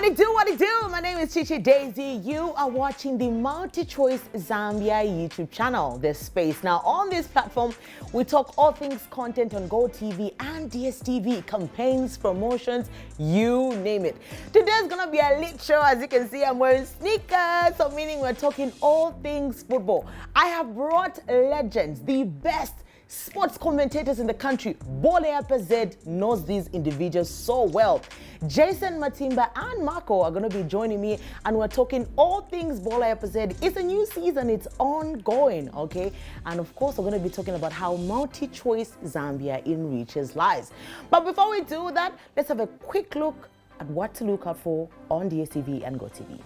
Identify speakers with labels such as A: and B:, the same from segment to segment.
A: What it do? My name is Chichi Daisy. You are watching the MultiChoice Zambia YouTube channel, this space. Now, on this platform, we talk all things content on GOtv and DStv, campaigns, promotions, you name it. Today's gonna be a lit show. As you can see, I'm wearing sneakers, so meaning we're talking all things football. I have brought legends, the best sports commentators in the country. Bola Yapa Zed knows these individuals so well. Jason, Matimba and Mako are going to be joining me, and we're talking all things Bola Yapa Zed. It's a new season, it's ongoing, okay? And of course, we're going to be talking about how MultiChoice Zambia enriches lives. But before we do that, let's have a quick look at what to look out for on DStv and GOtv.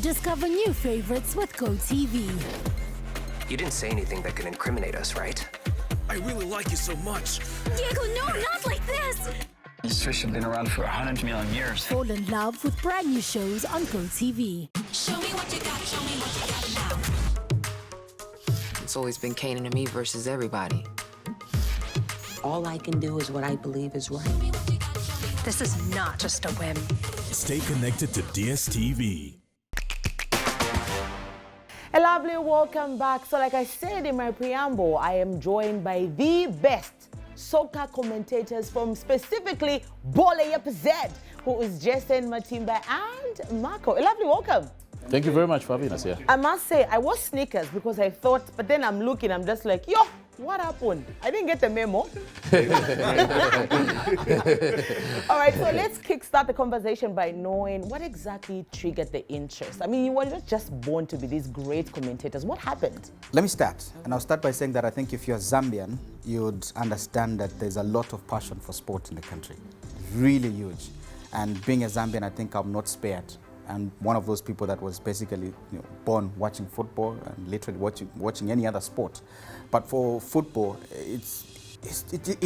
B: Discover new favorites with GOtv.
C: You didn't say anything that could incriminate us, right?
D: I really like you so much.
B: Diego, no, not like this!
E: These fish have been around for 100 million years.
B: Fall in love with brand new shows on GOtv.
F: Show me what you got, show me what you got now.
G: It's always been Kanan and me versus everybody. All I can do is what I believe is right.
B: This is not just a whim.
D: Stay connected to DStv.
A: A lovely welcome back. So like I said in my preamble, I am joined by the best soccer commentators from specifically Bola Yapa Zed, who is Jason, Matimba and Mako. A lovely welcome.
H: Thank you very much for having us here.
A: I must say, I wore sneakers because I thought, but then I'm looking, I'm just like, yo, what happened? I didn't get the memo. All right, so let's kickstart the conversation by knowing what exactly triggered the interest. I mean, you were not just born to be these great commentators. What happened?
I: Let me start. And I'll start by saying that I think if you're Zambian, you'd understand that there's a lot of passion for sport in the country. Really huge. And being a Zambian, I think I'm not spared. And one of those people that was basically born watching football and literally watching any other sport. But for football, it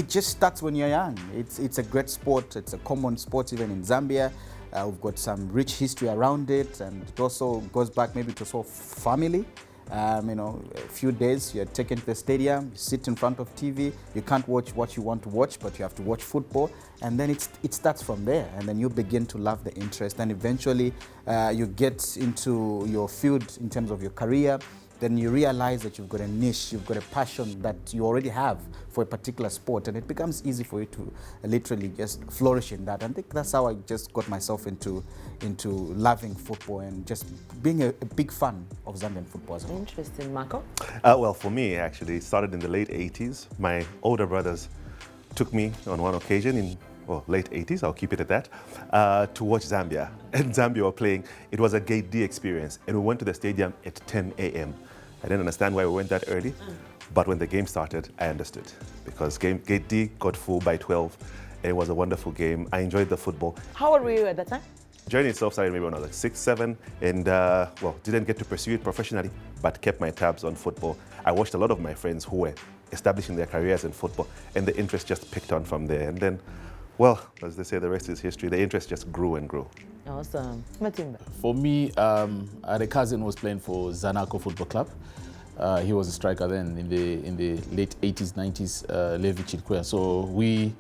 I: just starts when you're young. It's a great sport. It's a common sport even in Zambia. We've got some rich history around it, and it also goes back maybe to sort of family. A few days you're taken to the stadium, you sit in front of TV, you can't watch what you want to watch, but you have to watch football, and then it starts from there, and then you begin to love the interest, and eventually you get into your field in terms of your career. Then you realize that you've got a niche, you've got a passion that you already have for a particular sport, and it becomes easy for you to literally just flourish in that. And I think that's how I just got myself into loving football and just being a big fan of Zambian football as well.
A: Interesting, Marco?
J: Well, for me, actually, it started in the late 80s. My older brothers took me on one occasion late 80s, I'll keep it at that, to watch Zambia. And Zambia were playing. It was a Gate D experience, and we went to the stadium at 10 a.m. I didn't understand why we went that early, but when the game started, I understood. Because Gate D got full by 12, and it was a wonderful game. I enjoyed the football.
A: How old were you at that time?
J: Journey itself started maybe when I was like 6, 7, and didn't get to pursue it professionally, but kept my tabs on football. I watched a lot of my friends who were establishing their careers in football, and the interest just picked on from there. And then, well, as they say, the rest is history. The interest just grew and grew.
A: Awesome. Matimba?
H: For me, I had a cousin who was playing for Zanaco Football Club. He was a striker then in the late 80s, 90s, Levi Chilkwea. So we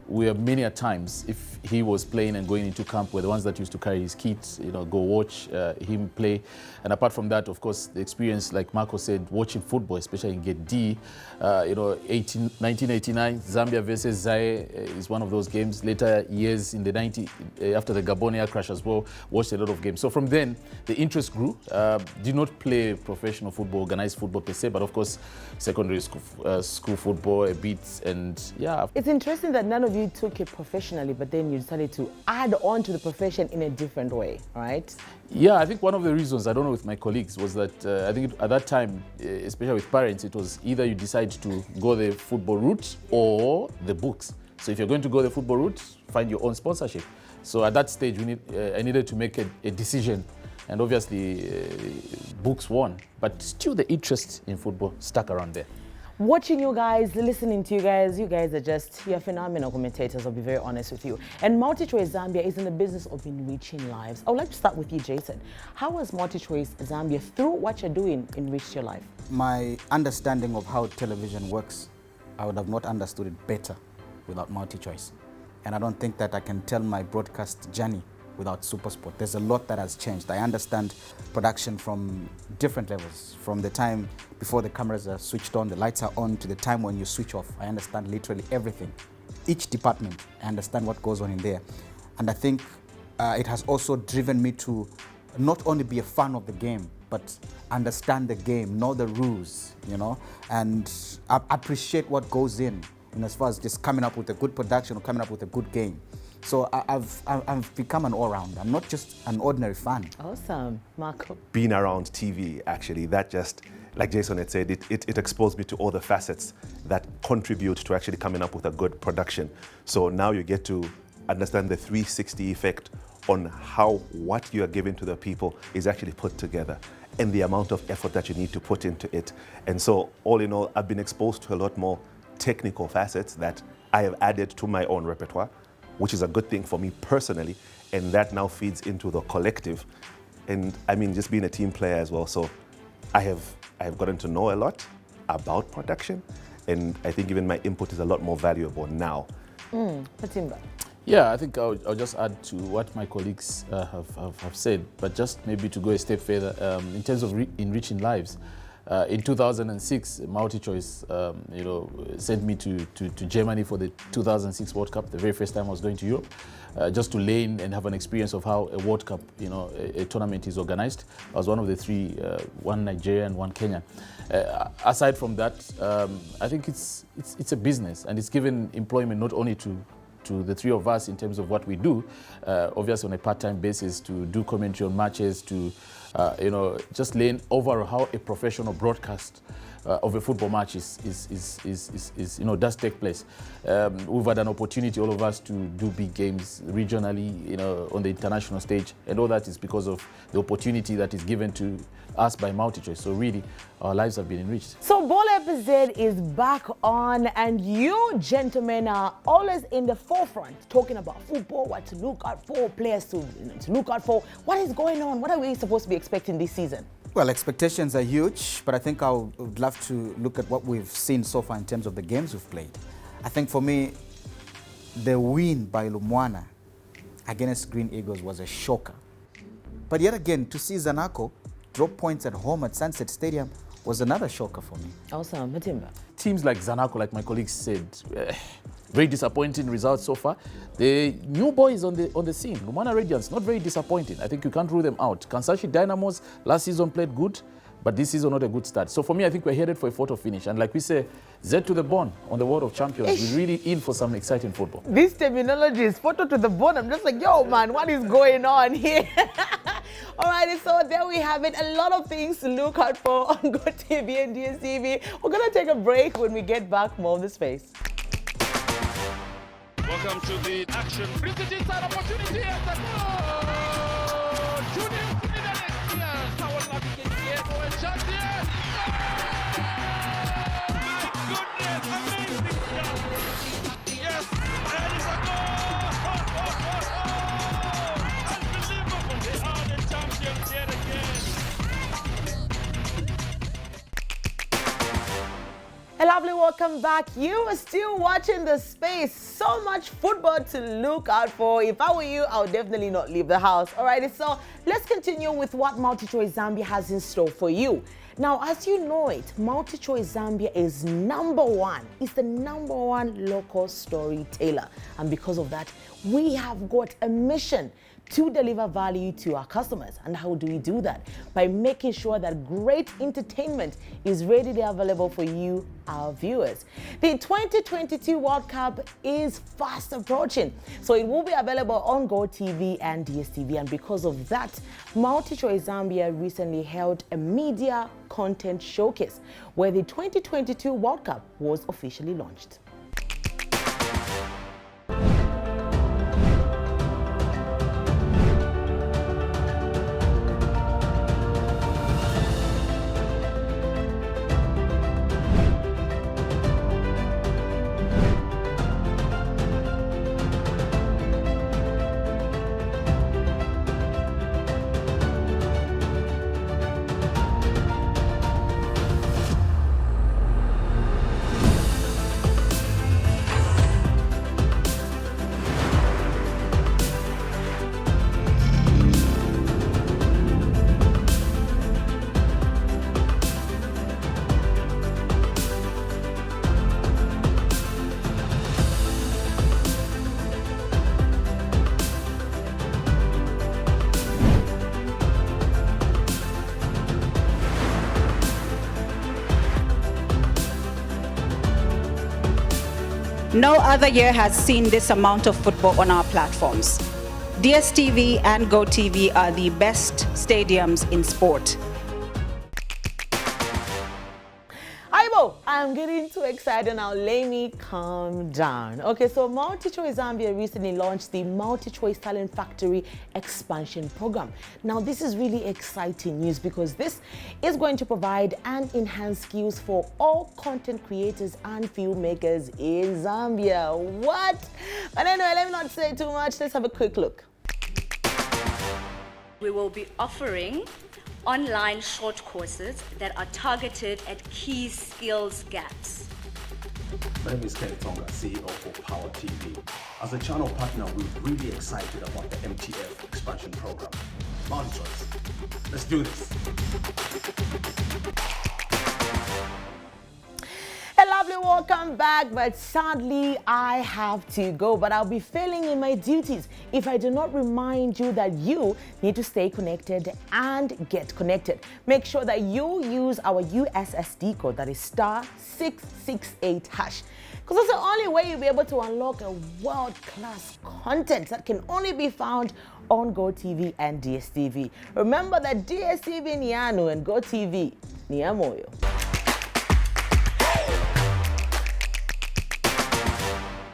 H: were many a times, if he was playing and going into camp, we're the ones that used to carry his kit, go watch him play. And apart from that, of course, the experience, like Marco said, watching football, especially in Gate D, 1989, Zambia versus Zaire is one of those games. Later years in the 90s, after the Gabon air crash as well, watched a lot of games. So from then, the interest grew. Did not play professional football, organized football per se, but of course, secondary school football a bit, and yeah.
A: It's interesting that none of you took it professionally, but then you decided to add on to the profession in a different way, right?
H: Yeah, I think one of the reasons, I don't know with my colleagues, was that I think at that time, especially with parents, it was either you decide to go the football route or the books. So if you're going to go the football route, find your own sponsorship. So at that stage, I needed to make a decision, and obviously books won, but still the interest in football stuck around there.
A: Watching you guys, listening to you guys are you're phenomenal commentators, I'll be very honest with you. And MultiChoice Zambia is in the business of enriching lives. I would like to start with you, Jason. How has MultiChoice Zambia, through what you're doing, enriched your life?
I: My understanding of how television works, I would have not understood it better without MultiChoice. And I don't think that I can tell my broadcast journey without SuperSport. There's a lot that has changed. I understand production from different levels, from the time before the cameras are switched on, the lights are on, to the time when you switch off. I understand literally everything. Each department, I understand what goes on in there. And I think it has also driven me to not only be a fan of the game, but understand the game, know the rules, you know, and appreciate what goes in as far as just coming up with a good production or coming up with a good game. So I've become an all-rounder. I'm not just an ordinary fan.
A: Awesome. Marco?
J: Being around TV, actually, that just, like Jason had said, it exposed me to all the facets that contribute to actually coming up with a good production. So now you get to understand the 360 effect on how what you are giving to the people is actually put together and the amount of effort that you need to put into it. And so all in all, I've been exposed to a lot more technical facets that I have added to my own repertoire, which is a good thing for me personally, and that now feeds into the collective. And I mean, just being a team player as well, so I have gotten to know a lot about production, and I think even my input is a lot more valuable now.
A: Matimba?
H: Yeah, I think I'll just add to what my colleagues have said, but just maybe to go a step further, in terms of enriching lives. In 2006, MultiChoice, sent me to Germany for the 2006 World Cup, the very first time I was going to Europe, just to learn and have an experience of how a World Cup, a tournament is organized. I was one of the three, one Nigerian, one Kenyan. Aside from that, I think it's a business, and it's given employment not only to the three of us in terms of what we do, obviously on a part-time basis, to do commentary on matches, to just learn overall how a professional broadcast of a football match does take place. We've had an opportunity, all of us, to do big games regionally, on the international stage, and all that is because of the opportunity that is given to us by MultiChoice. So really, our lives have been enriched.
A: So Bola Yapa Zed is back on, and you gentlemen are always in the forefront talking about football, what to look out for, players to look out for. What is going on? What are we supposed to be expecting this season?
I: Well, expectations are huge, but I think I would love to look at what we've seen so far in terms of the games we've played. I think for me, the win by Lumwana against Green Eagles was a shocker. But yet again, to see Zanaco drop points at home at Sunset Stadium was another shocker for me.
A: Awesome. Matimba?
H: Teams like Zanaco, like my colleagues said, very disappointing results so far. The new boys on the scene, Lumwana Radiants, not very disappointing. I think you can't rule them out. Kansashi Dynamos last season played good, but this season not a good start. So for me, I think we're headed for a photo finish. And like we say, Z to the bone on the World of Champions. We're really in for some exciting football.
A: This terminology is photo to the bone. I'm just like, yo, man, what is going on here? All right, so there we have it. A lot of things to look out for on GOtv and DStv. We're going to take a break. When we get back, more of the space.
K: Welcome to the action. British inside opportunity at the goal. Junior Trinidad. Power lobby here for a shot here. My goodness, amazing shot. Yes, and it's a goal. Unbelievable. They are the champions yet again.
A: A lovely welcome back. You are still watching The Space. So much football to look out for. If I were you, I would definitely not leave the house. Alrighty, so let's continue with what MultiChoice Zambia has in store for you. Now, as you know it, MultiChoice Zambia is number one. It's the number one local storyteller. And because of that, we have got a mission to deliver value to our customers. And how do we do that? By making sure that great entertainment is readily available for you, our viewers. The 2022 World Cup is fast approaching, so it will be available on GOtv and DStv. And because of that, MultiChoice Zambia recently held a media content showcase where the 2022 World Cup was officially launched.
L: No other year has seen this amount of football on our platforms. DStv and GOtv are the best stadiums in sport.
A: Aibo, I'm getting too excited now. Let me calm down. Okay, so MultiChoice Zambia recently launched the MultiChoice Talent Factory Expansion Program. Now, this is really exciting news because this is going to provide and enhance skills for all content creators and filmmakers in Zambia. What? But anyway, let me not say too much. Let's have a quick look.
M: We will be offering online short courses that are targeted at key skills gaps.
N: My name is Kenny Tonga, CEO for Power TV. As a channel partner, we're really excited about the MTF expansion program. MultiChoice, let's do this.
A: A lovely welcome back, but sadly I have to go, but I'll be failing in my duties if I do not remind you that you need to stay connected and get connected. Make sure that you use our USSD code, that is *668#, because that's the only way you'll be able to unlock a world-class content that can only be found on GOtv and DStv. Remember that DStv ni yanu and GOtv ni ya moyo.